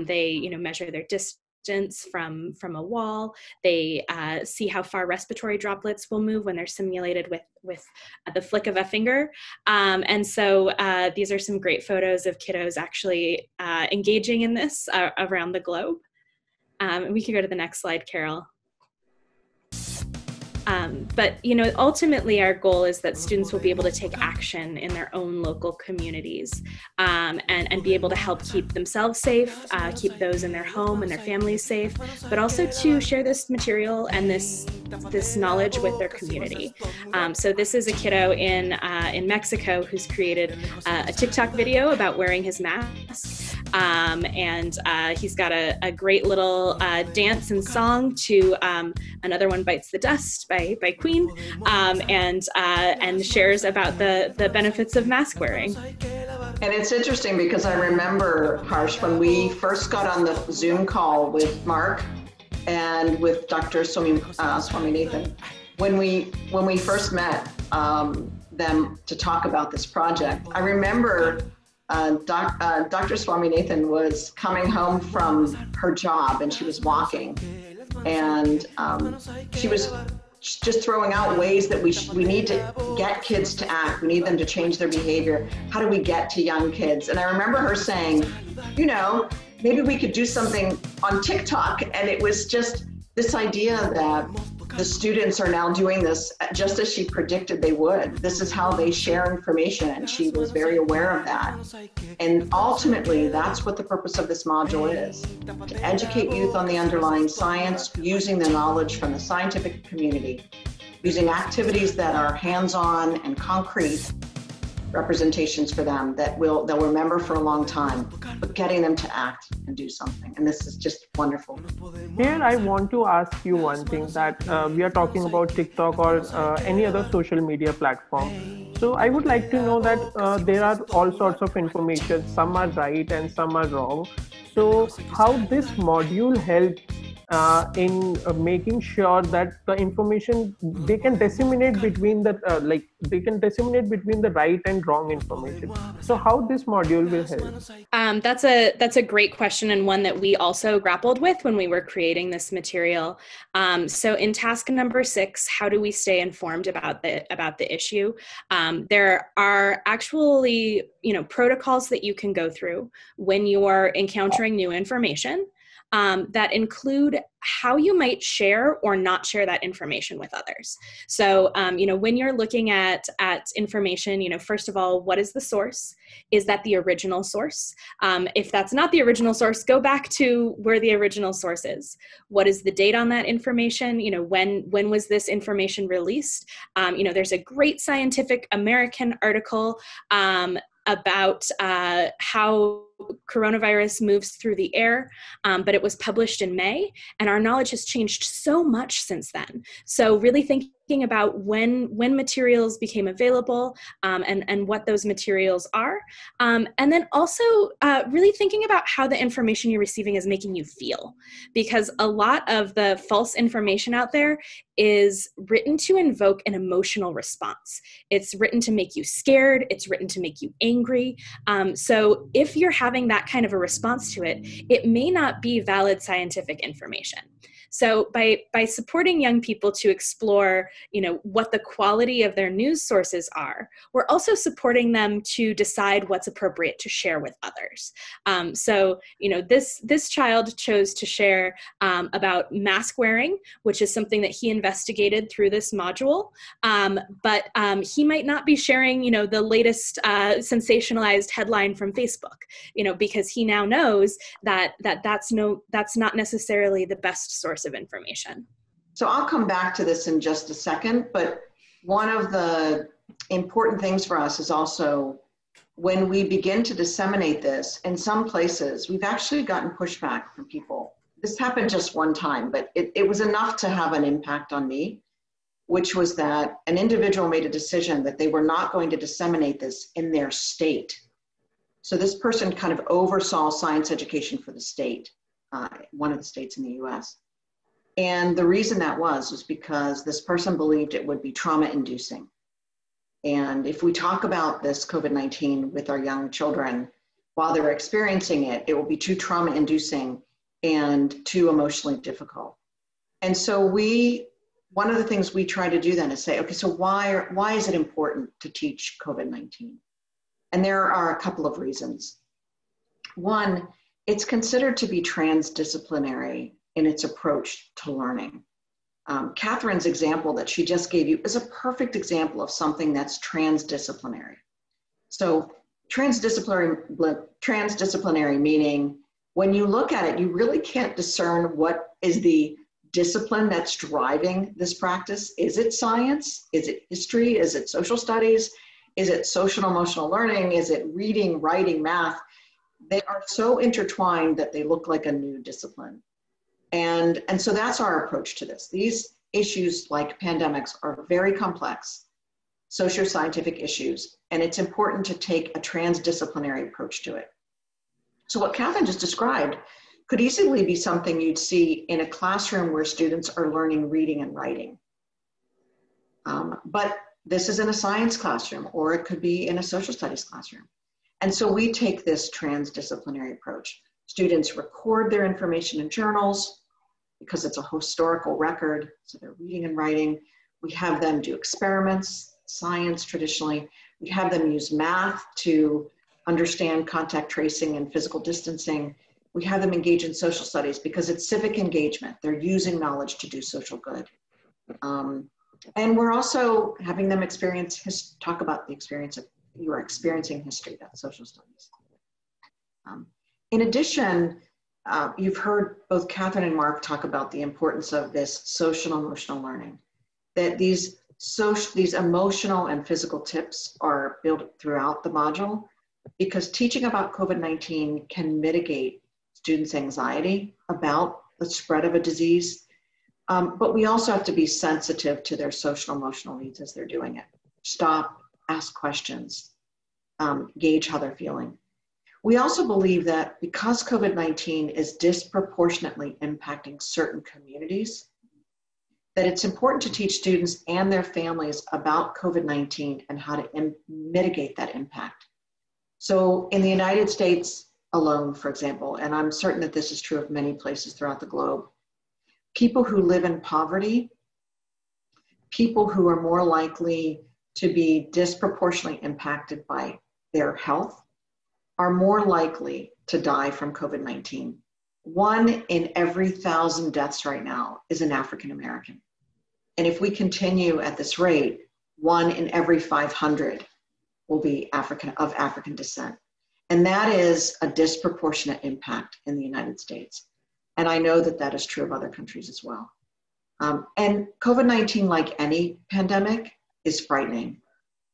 They, you know, measure their distance from a wall. They see how far respiratory droplets will move when they're simulated with the flick of a finger. And so these are some great photos of kiddos actually engaging in this around the globe. We can go to the next slide, Carol. But, you know, ultimately our goal is that students will be able to take action in their own local communities, and be able to help keep themselves safe, keep those in their home and their families safe, but also to share this material and this knowledge with their community. So this is a kiddo in Mexico who's created a TikTok video about wearing his mask. And he's got a great little dance and song to Another One Bites the Dust by Queen, and shares about the benefits of mask wearing. And it's interesting because I remember, Harsh, when we first got on the Zoom call with Mark and with Dr. Swaminathan, when we first met them to talk about this project, I remember Dr. Swaminathan was coming home from her job and she was walking, and she was just throwing out ways that we need to get kids to act. We need them to change their behavior. How do we get to young kids? And I remember her saying, you know, maybe we could do something on TikTok. And it was just this idea that the students are now doing this just as she predicted they would. This is how they share information, and she was very aware of that. And ultimately, that's what the purpose of this module is, to educate youth on the underlying science, using the knowledge from the scientific community, using activities that are hands-on and concrete representations for them that they'll remember for a long time, but getting them to act and do something. And this is just wonderful. Here, I want to ask you one thing, that we are talking about TikTok or any other social media platform. So I would like to know that there are all sorts of information, some are right and some are wrong. So how this module helps in making sure that the information they can disseminate between the right and wrong information. So how this module will help? That's a great question, and one that we also grappled with when we were creating this material. So in task number 6, how do we stay informed about the issue? There are actually, you know, protocols that you can go through when you are encountering new information. That include how you might share or not share that information with others. So, you know, when you're looking at information, you know, first of all, what is the source? Is that the original source? If that's not the original source, go back to where the original source is. What is the date on that information? You know, when was this information released? You know, there's a great scientific American article about how coronavirus moves through the air, but it was published in May, and our knowledge has changed so much since then. So really thinking thinking about when materials became available and what those materials are. And then also really thinking about how the information you're receiving is making you feel, because a lot of the false information out there is written to invoke an emotional response. It's written to make you scared. It's written to make you angry. So if you're having that kind of a response to it, it may not be valid scientific information. So by supporting young people to explore, what the quality of their news sources are, we're also supporting them to decide what's appropriate to share with others. So this child chose to share about mask wearing, which is something that he investigated through this module. But he might not be sharing, the latest sensationalized headline from Facebook, because he now knows that's not necessarily the best source of information. So I'll come back to this in just a second, but one of the important things for us is also when we begin to disseminate this, in some places, we've actually gotten pushback from people. This happened just one time, but it was enough to have an impact on me, which was that an individual made a decision that they were not going to disseminate this in their state. So this person kind of oversaw science education for the state, one of the states in the US. And the reason that was because this person believed it would be trauma-inducing. And if we talk about this COVID-19 with our young children, while they're experiencing it, it will be too trauma-inducing and too emotionally difficult. And so one of the things we try to do then is say, okay, so why is it important to teach COVID-19? And there are a couple of reasons. One, it's considered to be transdisciplinary in its approach to learning. Catherine's example that she just gave you is a perfect example of something that's transdisciplinary. So transdisciplinary meaning when you look at it, you really can't discern what is the discipline that's driving this practice. Is it science? Is it history? Is it social studies? Is it social emotional learning? Is it reading, writing, math? They are so intertwined that they look like a new discipline. And so that's our approach to this. These issues like pandemics are very complex socio-scientific issues, and it's important to take a transdisciplinary approach to it. So what Catherine just described could easily be something you'd see in a classroom where students are learning reading and writing. But this is in a science classroom, or it could be in a social studies classroom. And so we take this transdisciplinary approach. Students record their information in journals because it's a historical record, so they're reading and writing. We have them do experiments, science traditionally. We have them use math to understand contact tracing and physical distancing. We have them engage in social studies because it's civic engagement. They're using knowledge to do social good. And we're also having them talk about the experience of, you are experiencing history, that's social studies. In addition, you've heard both Catherine and Mark talk about the importance of this social emotional learning, that these emotional and physical tips are built throughout the module because teaching about COVID-19 can mitigate students' anxiety about the spread of a disease. But we also have to be sensitive to their social emotional needs as they're doing it. Stop, ask questions, gauge how they're feeling. We also believe that because COVID-19 is disproportionately impacting certain communities, that it's important to teach students and their families about COVID-19 and how to mitigate that impact. So in the United States alone, for example, and I'm certain that this is true of many places throughout the globe, people who live in poverty, people who are more likely to be disproportionately impacted by their health, are more likely to die from COVID-19. 1 in every 1,000 deaths right now is an African American. And if we continue at this rate, 1 in every 500 will be of African descent. And that is a disproportionate impact in the United States. And I know that that is true of other countries as well. And COVID-19, like any pandemic, is frightening.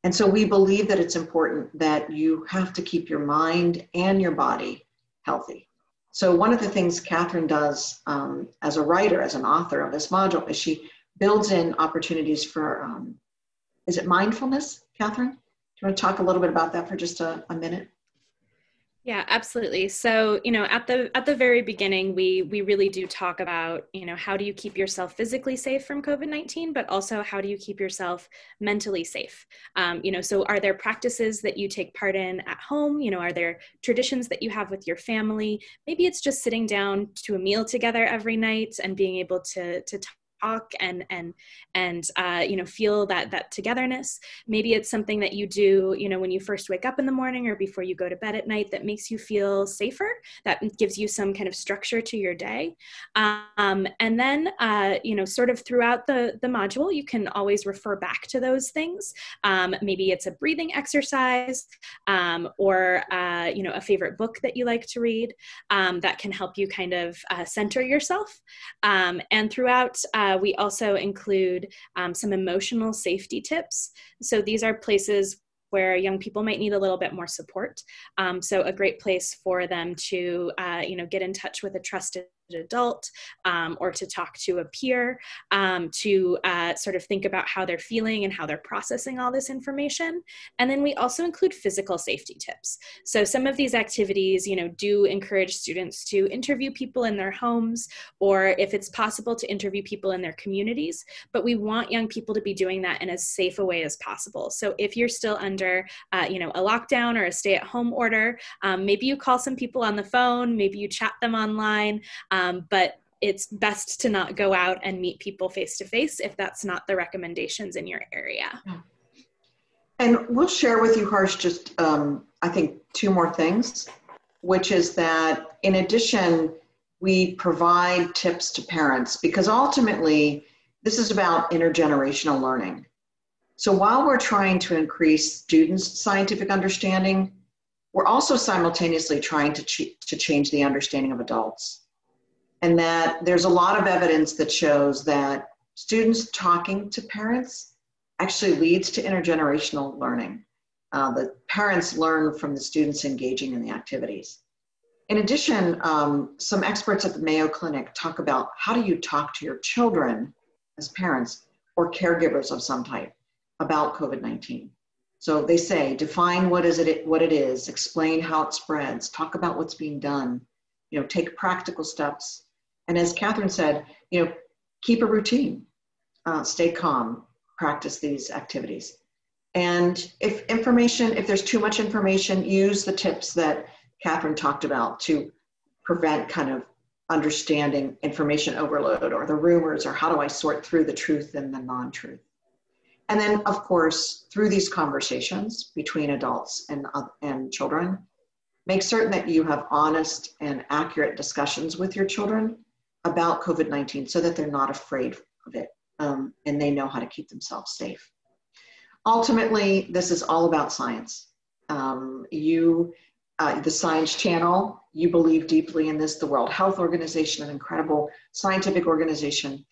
And so we believe that it's important that you have to keep your mind and your body healthy. So one of the things Catherine does as a writer, as an author of this module, is she builds in opportunities for, is it mindfulness, Catherine? Do you want to talk a little bit about that for just a minute? Yeah, absolutely. So, at the very beginning, we really do talk about, how do you keep yourself physically safe from COVID-19, but also how do you keep yourself mentally safe? So are there practices that you take part in at home? Are there traditions that you have with your family? Maybe it's just sitting down to a meal together every night and being able to talk and feel that togetherness. Maybe it's something that you do, when you first wake up in the morning or before you go to bed at night that makes you feel safer, that gives you some kind of structure to your day. And then, sort of throughout the module, you can always refer back to those things. Maybe it's a breathing exercise or a favorite book that you like to read that can help you kind of center yourself. And throughout, we also include some emotional safety tips. So these are places where young people might need a little bit more support. So a great place for them to, get in touch with a trusted adult or to talk to a peer to sort of think about how they're feeling and how they're processing all this information. And then we also include physical safety tips. So some of these activities, do encourage students to interview people in their homes, or if it's possible to interview people in their communities, but we want young people to be doing that in as safe a way as possible. So if you're still under, a lockdown or a stay-at-home order, maybe you call some people on the phone, maybe you chat them online, but it's best to not go out and meet people face-to-face if that's not the recommendations in your area. And we'll share with you, Harsh, just I think 2 more things, which is that in addition, we provide tips to parents because ultimately this is about intergenerational learning. So while we're trying to increase students' scientific understanding, we're also simultaneously trying to change the understanding of adults. And that there's a lot of evidence that shows that students talking to parents actually leads to intergenerational learning. The parents learn from the students engaging in the activities. In addition, some experts at the Mayo Clinic talk about how do you talk to your children as parents or caregivers of some type about COVID-19. So they say, define what it is, explain how it spreads, talk about what's being done, take practical steps. And as Catherine said, keep a routine, stay calm, practice these activities. And if there's too much information, use the tips that Catherine talked about to prevent kind of understanding information overload or the rumors or how do I sort through the truth and the non-truth. And then, of course, through these conversations between adults and children, make certain that you have honest and accurate discussions with your children about COVID-19 so that they're not afraid of it and they know how to keep themselves safe. Ultimately, this is all about science. The Science Channel, you believe deeply in this. The World Health Organization, an incredible scientific organization,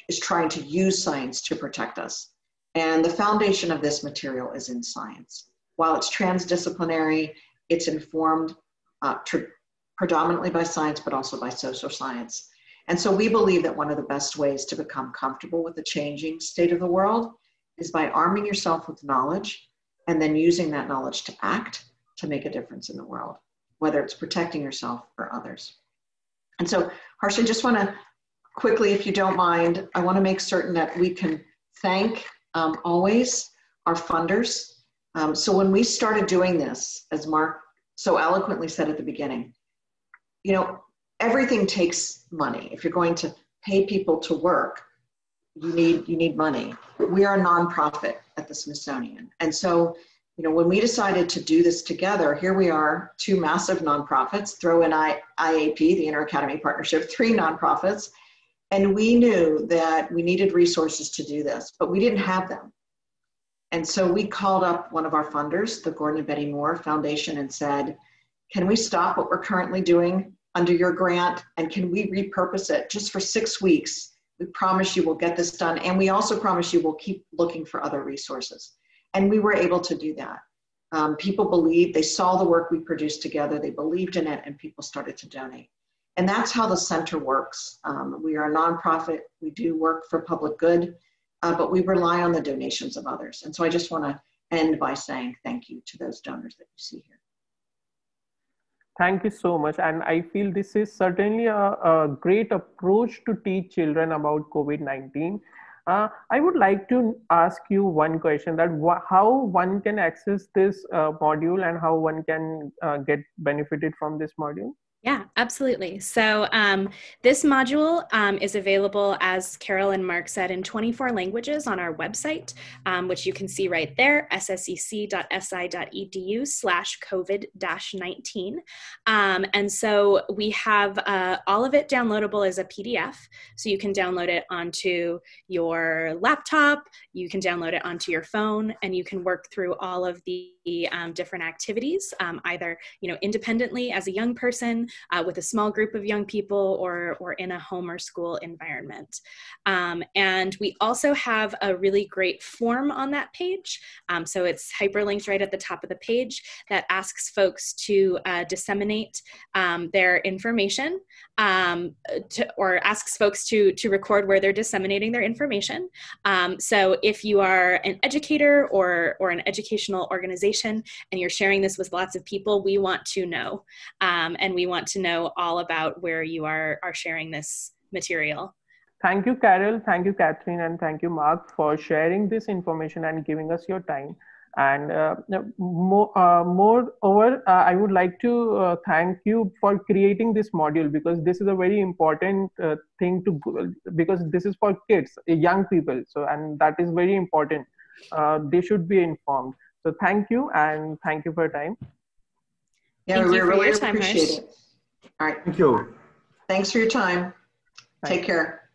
is trying to use science to protect us. And the foundation of this material is in science. While it's transdisciplinary, it's informed predominantly by science, but also by social science. And so we believe that one of the best ways to become comfortable with the changing state of the world is by arming yourself with knowledge and then using that knowledge to act to make a difference in the world, whether it's protecting yourself or others. And so, Harsh, I just want to quickly, if you don't mind, I want to make certain that we can thank always our funders. So when we started doing this, as Mark so eloquently said at the beginning, everything takes money. If you're going to pay people to work, you need money. We are a nonprofit at the Smithsonian. And so, when we decided to do this together, here we are, 2 massive nonprofits, throw in IAP, the InterAcademy Partnership, 3 nonprofits. And we knew that we needed resources to do this, but we didn't have them. And so we called up one of our funders, the Gordon and Betty Moore Foundation, and said, can we stop what we're currently doing under your grant? And can we repurpose it just for 6 weeks? We promise you we'll get this done. And we also promise you we'll keep looking for other resources. And we were able to do that. People believed, they saw the work we produced together, they believed in it, and people started to donate. And that's how the center works. We are a nonprofit. We do work for public good, but we rely on the donations of others. And so I just want to end by saying thank you to those donors that you see here. Thank you so much. And I feel this is certainly a great approach to teach children about COVID-19. I would like to ask you one question, that how one can access this module and how one can get benefited from this module? Yeah, absolutely. So this module is available, as Carol and Mark said, in 24 languages on our website, which you can see right there, ssec.si.edu/COVID-19. And so we have all of it downloadable as a PDF. So you can download it onto your laptop, you can download it onto your phone, and you can work through all of the different activities, either independently as a young person, with a small group of young people, or in a home or school environment. And we also have a really great form on that page. So it's hyperlinked right at the top of the page that asks folks to disseminate their information, or asks folks to record where they're disseminating their information. So if you are an educator or an educational organization and you're sharing this with lots of people, we want to know. And we want to know all about where you are sharing this material. Thank you, Carol. Thank you, Catherine. And thank you, Mark, for sharing this information and giving us your time. And moreover, I would like to thank you for creating this module, because this is a very important thing because this is for kids, young people. So, and that is very important. They should be informed. So thank you, and thank you for your time. Yeah, we really appreciate it. All right. Thank you. Thanks for your time. Take care.